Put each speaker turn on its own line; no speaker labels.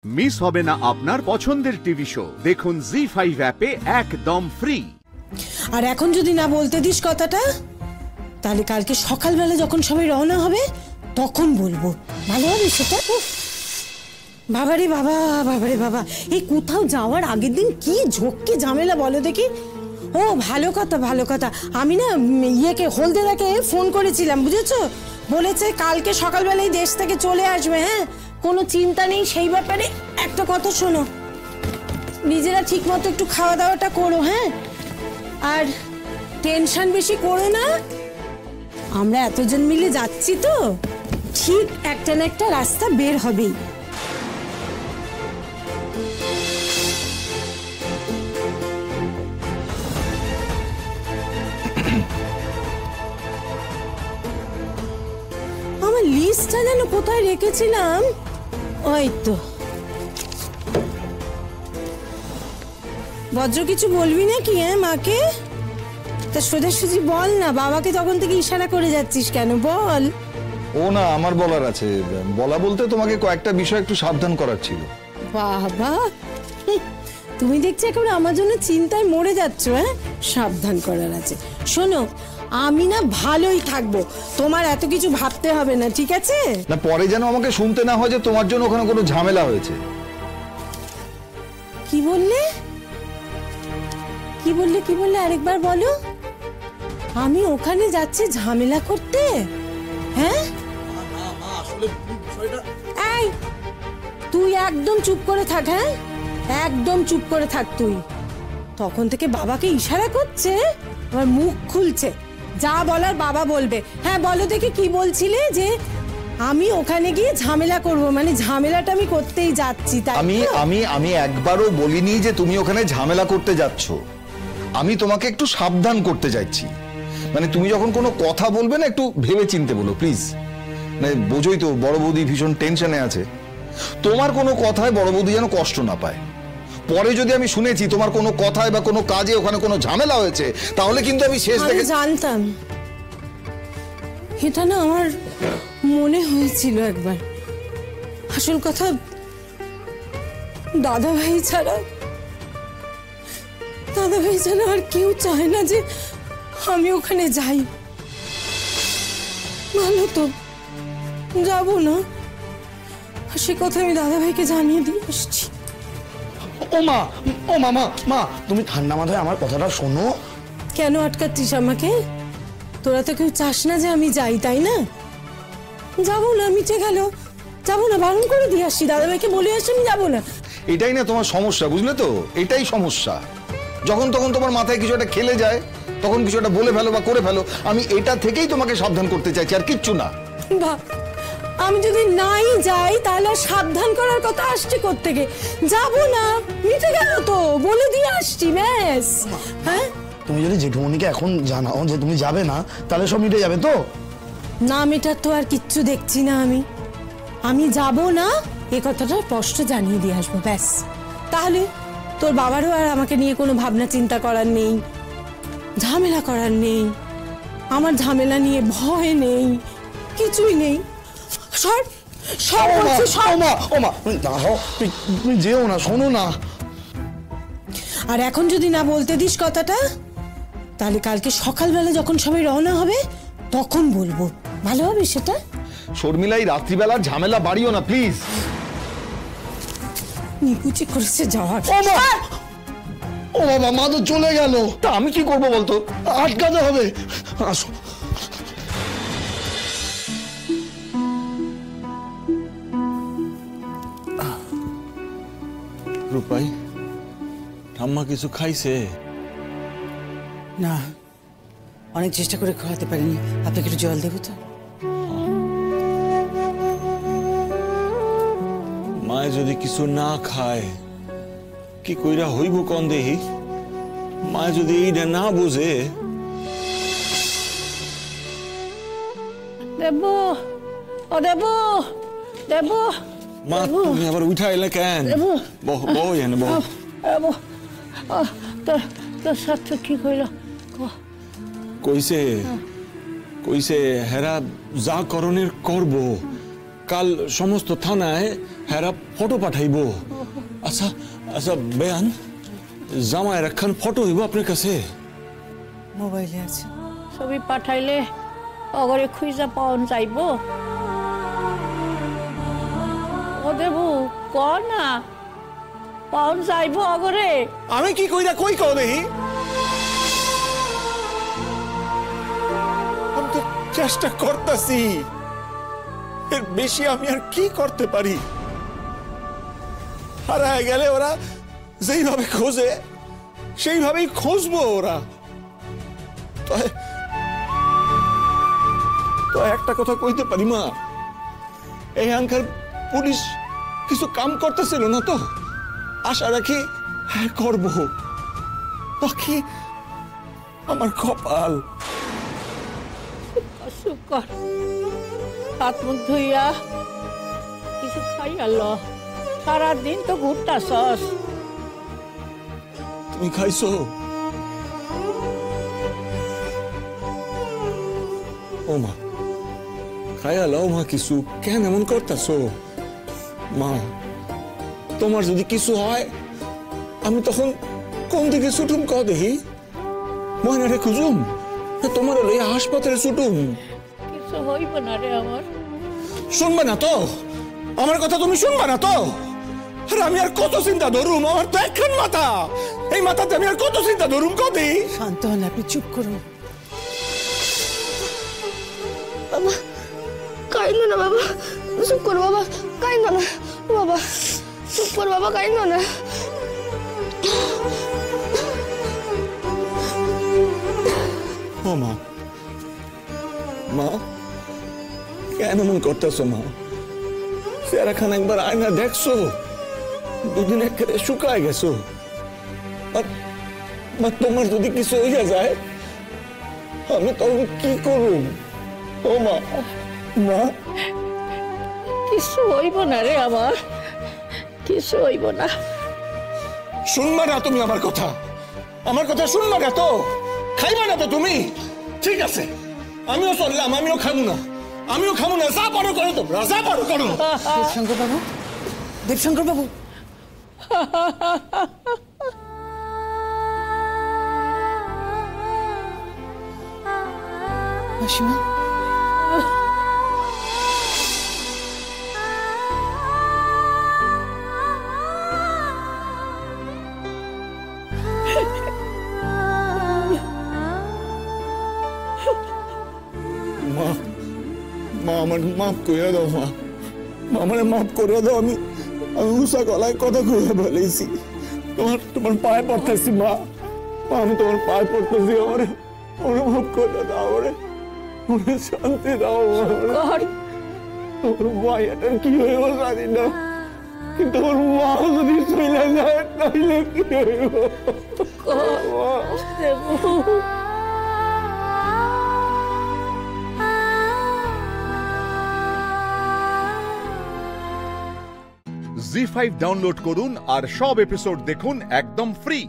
Miss হবে না আপনার পছন্দের টিভি শো। দেখুন জি5 অ্যাপে একদম ফ্রি।
আর এখন যদি না বলতে দিস কথাটা, তাহলে কালকে সকালবেলা যখন সবাই রওনা হবে তখন বলবো, ভালো হবে সেটা? বাবারে বাবা, বাবারে বাবা, এই কোথাও যাওয়ার আগের দিন কি ঝোঁককে ঝামেলা বলো দেখি। ও ভালো কথা, ভালো কথা। আমি না ইয়েকে হলদেদাকে ফোন করেছিলাম, বুঝেছো? বলেছে কালকে সকালবেলায় দেশ থেকে চলে আসবে। হ্যাঁ, কোনো চিন্তা নেই সেই ব্যাপারে। একটা কথা শোনো, নিজেরা ঠিক মতো একটু খাওয়া দাওয়াটা করো। হ্যাঁ, আর টেনশন বেশি করো না। আমরা এতজন মিলে যাচ্ছি তো, ঠিক একটা না একটা রাস্তা বের হবেই। আমার লিস্টটা যেন কোথায় রেখেছিলাম, ওই তো। বজ্র কিছু বলবি নাকি? হ্যাঁ, মাকে তা সোজাসুজি বল না। বাবাকে তখন থেকে ইশারা করে যাচ্ছিস কেন, বল।
ও না, আমার বলার আছে। বলা বলতে তোমাকে কয়েকটা বিষয় একটু সাবধান করার ছিল।
বাবা, তুমি দেখছি একেবারে আমার জন্য চিন্তায় মরে যাচ্ছ। হ্যাঁ, সাবধান করার আছে। শোনো, আমি না ভালোই থাকবো, তোমার এত কিছু ভাবতে হবে না, ঠিক আছে?
না, পরে যেন আমাকে শুনতে না হয় যে তোমার জন্য ওখানে কোনো ঝামেলা হয়েছে।
কি বললে? কি বললে? কি বললে? আরেকবার বলো। আমি ওখানে যাচ্ছি ঝামেলা করতে? হ্যাঁ, এই তুই একদম চুপ করে থাক। হ্যাঁ, একদম চুপ করে থাক তুই। তখন থেকে বাবাকে ইশারা করছে, আমার মুখ খুলছে। যা বলার বাবা বলবে। হ্যাঁ বলো দেখি, কি বলছিলে? যে আমি ওখানে গিয়ে ঝামেলা করব, মানে ঝামেলাটা আমি করতেই যাচ্ছি, তাই?
আমি একবারও বলিনি যে তুমি ওখানে ঝামেলা করতে যাচ্ছ। আমি তোমাকে একটু সাবধান করতে চাইছি। মানে তুমি যখন কোনো কথা বলবে না, একটু ভেবে চিনতে বলো প্লিজ। মানে বোঝোই তো, বড় বৌদি ভীষণ টেনশনে আছে। তোমার কোনো কথায় বড় বৌদি যেন কষ্ট না পায়। পরে যদি আমি শুনেছি তোমার কোনো কথায় বা কোনো কাজে ওখানে কোনো ঝামেলা হয়েছে, তাহলে কিন্তু আমি শেষ থেকে
জানতাম। এটা না আমার মনে হয়েছিল একবার। আসল কথা, দাদা ভাই ছাড়া আর কেউ চায় না যে আমি ওখানে যাই। ভালো তো, যাবো না। সে কথা আমি দাদা ভাইকে জানিয়ে দিয়ে আসছি।
ও মা, ও মামা, মা তুমি ঠান্ডা মাথায় আমার কথাটা শোনো।
কেন আটকাচ্ছিস আমাকে? তোরা তো কেউ চাস না যে আমি যাই, তাই না? যাবো না, মিটে গেল। যাবো না, বারণ করে দিয়ে আসছি, দাদা ভাইকে বলে আসছি আমি যাবো না।
এটাই না তোমার সমস্যা, বুঝলে তো? এটাই সমস্যা। যখন তখন তোমার মাথায় কিছু একটা খেলে যায়, তখন কিছু একটা বলে ফেলো বা করে ফেলো। আমি এটা থেকেই তোমাকে সাবধান করতে চাইছি, আর কিচ্ছু না।
বাহ, আমি যদি নাই যাই তাহলে সাবধান করার কথা আসছে কোত্থেকে? যাবো না, মিটে গেল তো, বলে দিয়ে আসছি, ব্যাস। হ্যাঁ,
তুমি যদি জেঠুমনিকে এখন জানাও যে তুমি যাবে না, তাহলে সব মিটে যাবে তো?
না মেটার তো আর কিচ্ছু দেখছি না। আমি যাবো না, এ কথাটা স্পষ্ট জানিয়ে দিয়ে আসবো, ব্যাস। তাহলে তোর বাবারও আর আমাকে নিয়ে কোনো ভাবনা চিন্তা করার নেই, ঝামেলা করার নেই। আমার ঝামেলা নিয়ে ভয় নেই, কিছুই নেই।
তুমি যেও না, শোনো না।
আর এখন যদি না বলতে দিস কথাটা, তাহলে কালকে সকালবেলা যখন সবাই রওনা হবে তখন বলবো, ভালো হবে সেটা?
শর্মিলাই, রাত্রিবেলার ঝামেলা বাড়িও না প্লিজ।
নিকুচি করেছে যাওয়ার।
ও বাবা, মা তো চলে গেল।
তা আমি কি করবো বলতো?
আটকাতে হবে। আসো।
রূপাই, ঠাম্মা কিছু খাইছে?
না, অনেক চেষ্টা করে খাওয়াতে পারিনি। আপনাকে একটু জল দেবো তো?
মায়ে যদি কিছু না খায় কি কইরা হইব কোন দেহি? মায়ে যদি এইটা না বুঝে।
দেবো, ও দেবো, দেবো।
মা, তুমি আবার উঠা এলে কেন? বহ বহ এনে বহ।
তোর সাথে কি কইল?
কইছে হেরা যা করণের করব, কাল সমস্ত থানায় হেরা ফটো পাঠাইব। আচ্ছা আচ্ছা বেয়ান, জামাইয়ের একখান ফটো হইব আপনার কাছে?
মোবাইলে আছে।
ছবি পাঠাইলে অগরে খুঁজা পাওন যাইব? ও দেবু ক না, পাওন যাইব অগরে?
আমি কি কইরা কই কও দেখি? আমি তো চেষ্টা করতেছি, এর বেশি আমি আর কি করতে পারি? হারায় গেলে ওরা যেইভাবে খোঁজে সেইভাবেই খুঁজবো ওরা। তো একটা কথা কইতে পারি মা, এই আঙ্কার পুলিশ কিছু কাম করতেছিল না তো? আশা রাখি হ্যাঁ করব, বাকি আমার কপাল।
শুকর হাত মুখ ধুইয়া কিছু খাইয়া ল, সারাদিন তো ঘুরতাছস।
তুমি খাইছো? ও মা, খাইয়া লও মা কিছু, কেন এমন করতেছো? মা, তোমার যদি কিছু হয় আমি তখন কোন দিকে ছুটুম ক দেখি? ময়নারে খুঁজুম, তোমার লইয়া হাসপাতালে ছুটুম?
কিছু হইব না রে আমার।
শুনবে না তো আমার কথা? তুমি শুনবে না তো? আর আমি আর কত চিন্তা ধরুম? আমার তো একখান মাথা, এই মাথাতে আমি আর কত চিন্তা ধরুম কদি?
শান্ত হন, আপনি চুপ করুন।
বাবা কাইন্দ না, বাবা চুপ করো, বাবা কাইন্দ না, বাবা চুপ করো, বাবা কাইন্দ না।
ও মা, মা কেন এমন করতেছো মা? চেহারা খান একবার আয়না দেখছো? দুদিন একেবারে শুকায় গেছো। আর মা, তোমার যদি কিছু হইয়া যায় আমি তখন কি করব? ও মা, মা
কিছু হইব না রে আমার, কিছু হইব না।
শুনবা না তুমি আমার কথা? আমার কথা শুনবা না তো? খাইবা না তো তুমি? ঠিক আছে, আমিও চললাম, আমিও খাবো না, আমিও খাবো না। যা পারো করো তোমরা, যা পারো করো।
দেবশঙ্কর বাবু, দেবশঙ্কর বাবু, মাসিমা,
মা, মা আমার মাফ করে দাও মা, আমার মাফ করে দাও। আমি উষা গলায় কথা কইয়া বলেছি। তোমার পায়ে পড়তেছি মা, আমি তোমার পায়ে পড়তেছি। আমার মাফ করে দাও, আমার শান্তি দাও। তোর মায়ের কি হইব জানি না, কিন্তু ওর মা যদি চলে যায় তাহলে কি হইব?
জি5 ডাউনলোড করুন আর সব এপিসোড দেখুন একদম ফ্রি।